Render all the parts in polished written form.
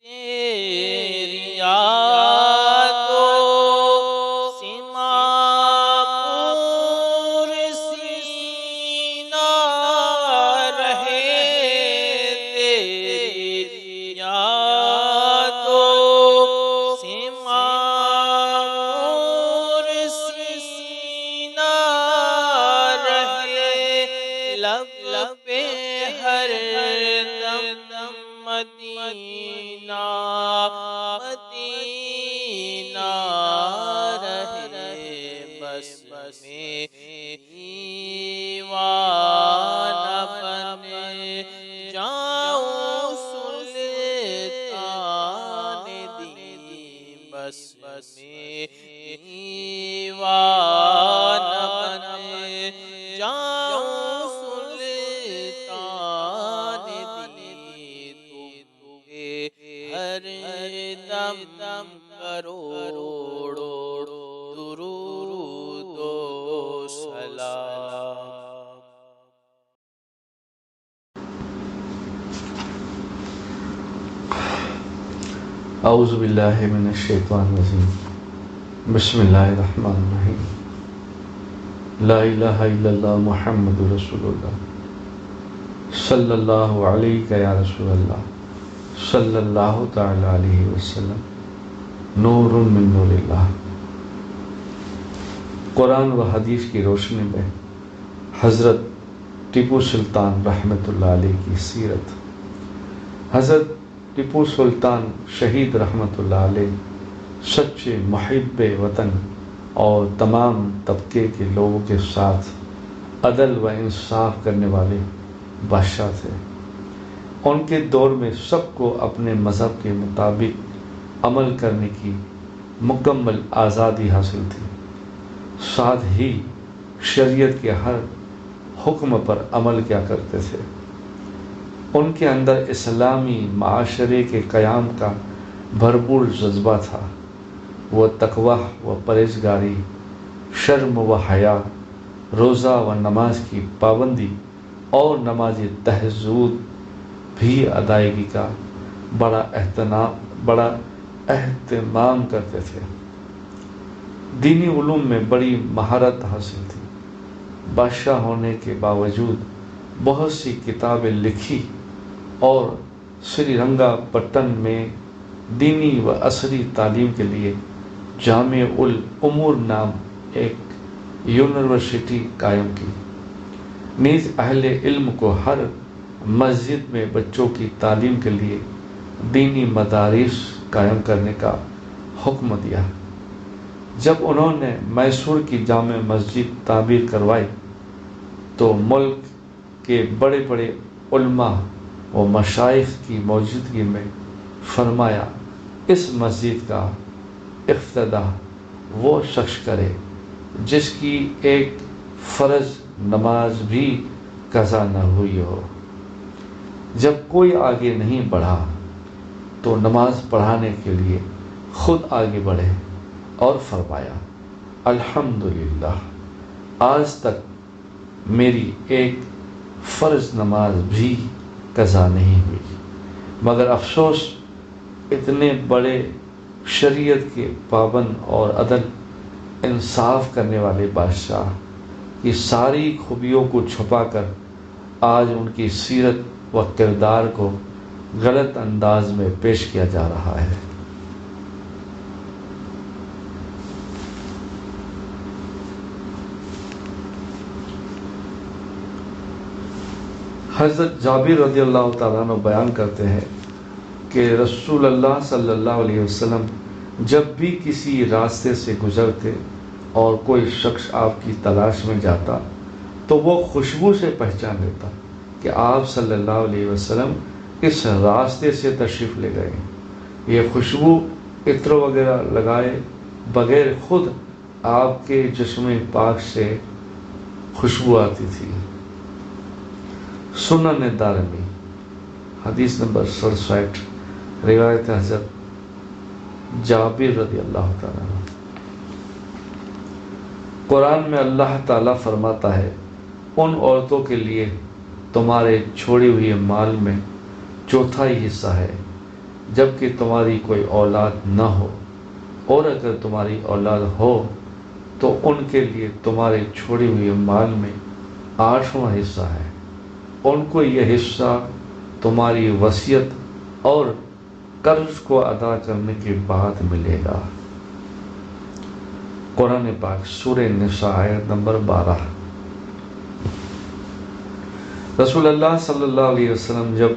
تیری یادوں سے معمور سینہ رہے، تیری یادوں سے معمور سینہ رہے، لب پہ ہر دم مدینہ مدینہ رہے، بس میں دیوانہ بن جاؤں سلطان دی، بس میں دیوانہ بن جاؤں سلطان دی، ہر دم کروڑوں درود و سلام۔ اعوذ باللہ من الشیطان الرجیم، بسم اللہ الرحمن الرحیم، لا الہ الا اللہ محمد رسول اللہ، صلی اللہ علیہ یا رسول اللہ، صلی اللہ تعالی علیہ وسلم، نور من نور اللہ۔ قرآن و حدیث کی روشنی میں حضرت ٹیپو سلطان رحمۃ اللہ علیہ کی سیرت۔ حضرت ٹیپو سلطان شہید رحمۃ اللہ علیہ سچے محب وطن اور تمام طبقے کے لوگوں کے ساتھ عدل و انصاف کرنے والے بادشاہ تھے۔ ان کے دور میں سب کو اپنے مذہب کے مطابق عمل کرنے کی مکمل آزادی حاصل تھی، ساتھ ہی شریعت کے ہر حکم پر عمل کیا کرتے تھے۔ ان کے اندر اسلامی معاشرے کے قیام کا بھرپور جذبہ تھا۔ وہ تقویٰ و پرہیزگاری، شرم و حیا، روزہ و نماز کی پابندی اور نماز تہجد بھی ادائیگی کا بڑا اہتمام کرتے تھے۔ دینی علوم میں بڑی مہارت حاصل تھی۔ بادشاہ ہونے کے باوجود بہت سی کتابیں لکھی اور سری رنگا پٹن میں دینی و عصری تعلیم کے لیے جامع الامور نام ایک یونیورسٹی قائم کی۔ نیز اہل علم کو ہر مسجد میں بچوں کی تعلیم کے لیے دینی مدارس قائم کرنے کا حکم دیا۔ جب انہوں نے میسور کی جامع مسجد تعمیر کروائی تو ملک کے بڑے بڑے علماء و مشائخ کی موجودگی میں فرمایا، اس مسجد کا افتتاح وہ شخص کرے جس کی ایک فرض نماز بھی قضا نہ ہوئی ہو۔ جب کوئی آگے نہیں بڑھا تو نماز پڑھانے کے لیے خود آگے بڑھے اور فرمایا، الحمدللہ آج تک میری ایک فرض نماز بھی قضا نہیں ہوئی، مگر افسوس اتنے بڑے شریعت کے پابند اور عدل انصاف کرنے والے بادشاہ کی ساری خوبیوں کو چھپا کر آج ان کی سیرت و کردار کو غلط انداز میں پیش کیا جا رہا ہے۔ حضرت جابر رضی اللہ تعالیٰ عنہ بیان کرتے ہیں کہ رسول اللہ صلی اللہ علیہ وسلم جب بھی کسی راستے سے گزرتے اور کوئی شخص آپ کی تلاش میں جاتا تو وہ خوشبو سے پہچان لیتا کہ آپ صلی اللہ علیہ وسلم اس راستے سے تشریف لے گئے۔ یہ خوشبو عطر وغیرہ لگائے بغیر خود آپ کے جسم پاک سے خوشبو آتی تھی۔ سنن دارمی حدیث نمبر 67، روایت حضرت جابر رضی اللہ تعالیٰ عنہ۔ قرآن میں اللہ تعالیٰ فرماتا ہے، ان عورتوں کے لیے تمہارے چھوڑے ہوئے مال میں چوتھائی حصہ ہے جبکہ تمہاری کوئی اولاد نہ ہو، اور اگر تمہاری اولاد ہو تو ان کے لیے تمہارے چھوڑے ہوئے مال میں 8واں حصہ ہے۔ ان کو یہ حصہ تمہاری وصیت اور قرض کو ادا کرنے کے بعد ملے گا۔ قرآن پاک سورہ نساء آیت نمبر 12۔ رسول اللہ صلی اللہ علیہ وسلم جب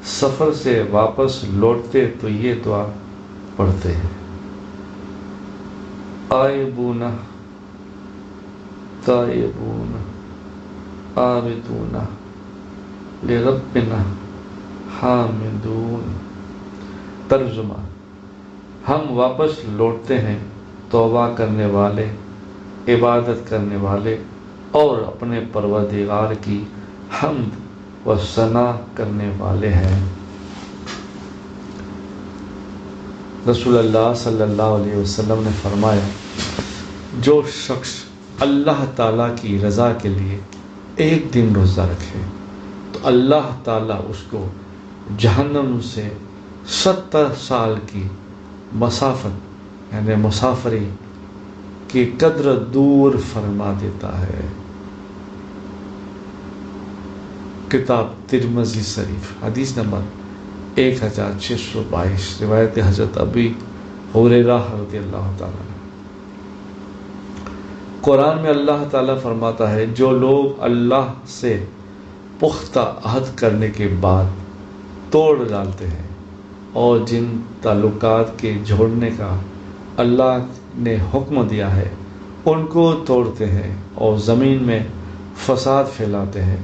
سفر سے واپس لوٹتے تو یہ دعا پڑھتے ہیں: آئبون تائبون عابدون لربنا حامدون۔ ترجمہ: ہم واپس لوٹتے ہیں توبہ کرنے والے، عبادت کرنے والے اور اپنے پروردگار کی حمد و ثنا کرنے والے ہیں۔ رسول اللہ صلی اللہ علیہ وسلم نے فرمایا، جو شخص اللہ تعالیٰ کی رضا کے لیے ایک دن روزہ رکھے تو اللہ تعالیٰ اس کو جہنم سے 70 سال کی مسافت یعنی مسافری کی قدر دور فرما دیتا ہے۔ کتاب ترمذی شریف، حدیث نمبر 1622، روایت حضرت ابی ہریرہ رضی اللہ تعالیٰ عنہ۔ قرآن میں اللہ تعالیٰ فرماتا ہے، جو لوگ اللہ سے پختہ عہد کرنے کے بعد توڑ ڈالتے ہیں اور جن تعلقات کے جوڑنے کا اللہ نے حکم دیا ہے ان کو توڑتے ہیں اور زمین میں فساد پھیلاتے ہیں،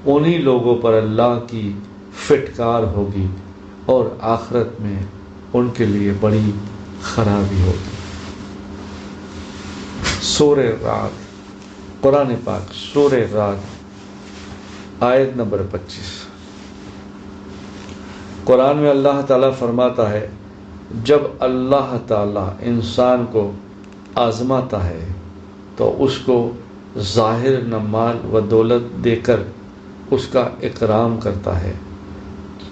انہی لوگوں پر اللہ کی فٹکار ہوگی اور آخرت میں ان کے لیے بڑی خرابی ہوگی۔ سورہ رعد، قرآن پاک سورہ رعد آیت نمبر 25۔ قرآن میں اللہ تعالیٰ فرماتا ہے، جب اللہ تعالیٰ انسان کو آزماتا ہے تو اس کو ظاہر نہ مال و دولت دے کر اس کا اکرام کرتا ہے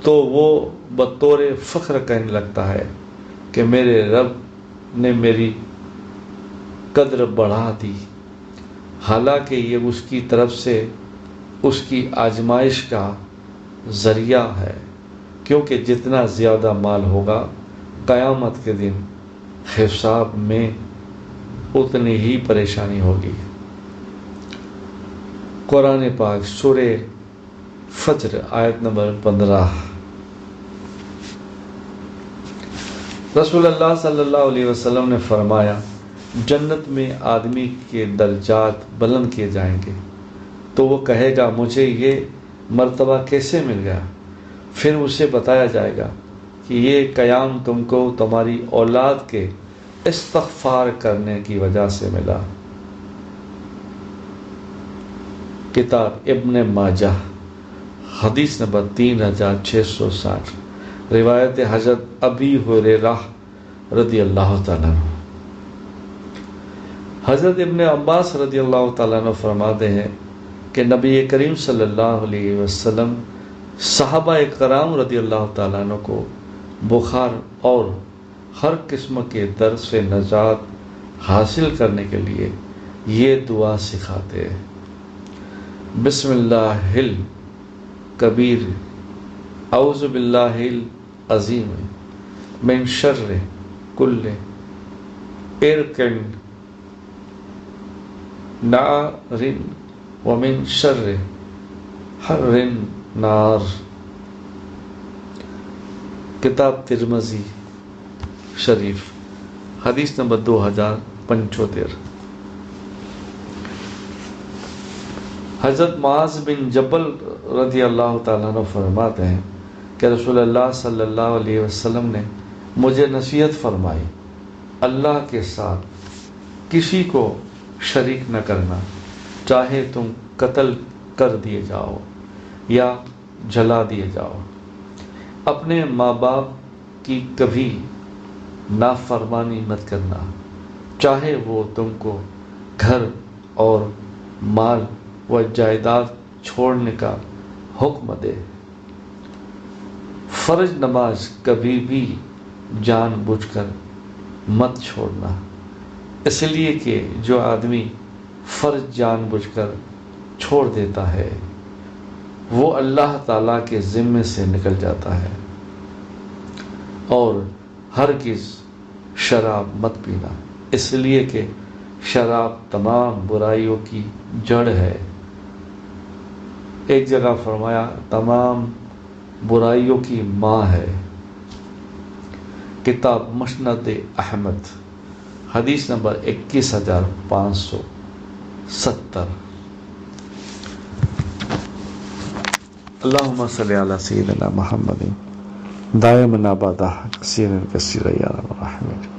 تو وہ بطور فخر کہنے لگتا ہے کہ میرے رب نے میری قدر بڑھا دی، حالانکہ یہ اس کی طرف سے اس کی آزمائش کا ذریعہ ہے، کیونکہ جتنا زیادہ مال ہوگا قیامت کے دن حساب میں اتنی ہی پریشانی ہوگی۔ قرآن پاک سورہ فجر آیت نمبر 15۔ رسول اللہ صلی اللہ علیہ وسلم نے فرمایا، جنت میں آدمی کے درجات بلند کیے جائیں گے تو وہ کہے گا، مجھے یہ مرتبہ کیسے مل گیا؟ پھر اسے بتایا جائے گا کہ یہ قیام تم کو تمہاری اولاد کے استغفار کرنے کی وجہ سے ملا۔ کتاب ابن ماجہ، حدیث نمبر 3660، روایت حضرت ابی ہریرہ رضی اللہ تعالیٰ عنہ۔ حضرت ابن عباس رضی اللہ تعالیٰ عنہ فرماتے ہیں کہ نبی کریم صلی اللہ علیہ وسلم صحابہ کرام رضی اللہ تعالیٰ عنہ کو بخار اور ہر قسم کے درد سے نجات حاصل کرنے کے لیے یہ دعا سکھاتے ہیں: بسم اللہ الکبیر، اعوذ باللہ العظیم من شر کل ارکن نار ومن شر حر نار۔ کتاب ترمذی شریف، حدیث نمبر 2075۔ حضرت معاذ بن جبل رضی اللہ تعالیٰ عنہ فرماتے ہیں کہ رسول اللہ صلی اللہ علیہ وسلم نے مجھے نصیحت فرمائی، اللہ کے ساتھ کسی کو شریک نہ کرنا، چاہے تم قتل کر دیے جاؤ یا جلا دیے جاؤ۔ اپنے ماں باپ کی کبھی نافرمانی مت کرنا، چاہے وہ تم کو گھر اور مال و جائیداد چھوڑنے کا حکم دے۔ فرض نماز کبھی بھی جان بوجھ کر مت چھوڑنا، اس لیے کہ جو آدمی فرض جان بوجھ کر چھوڑ دیتا ہے وہ اللہ تعالیٰ کے ذمے سے نکل جاتا ہے۔ اور ہرگز شراب مت پینا، اس لیے کہ شراب تمام برائیوں کی جڑ ہے۔ ایک جگہ فرمایا تمام برائیوں کی ماں ہے۔ کتاب مسند احمد، حدیث نمبر 21570۔ اللہم صلی علی سیدنا محمد دائما ابدا کثیرا کثیرا یا رب العالمین۔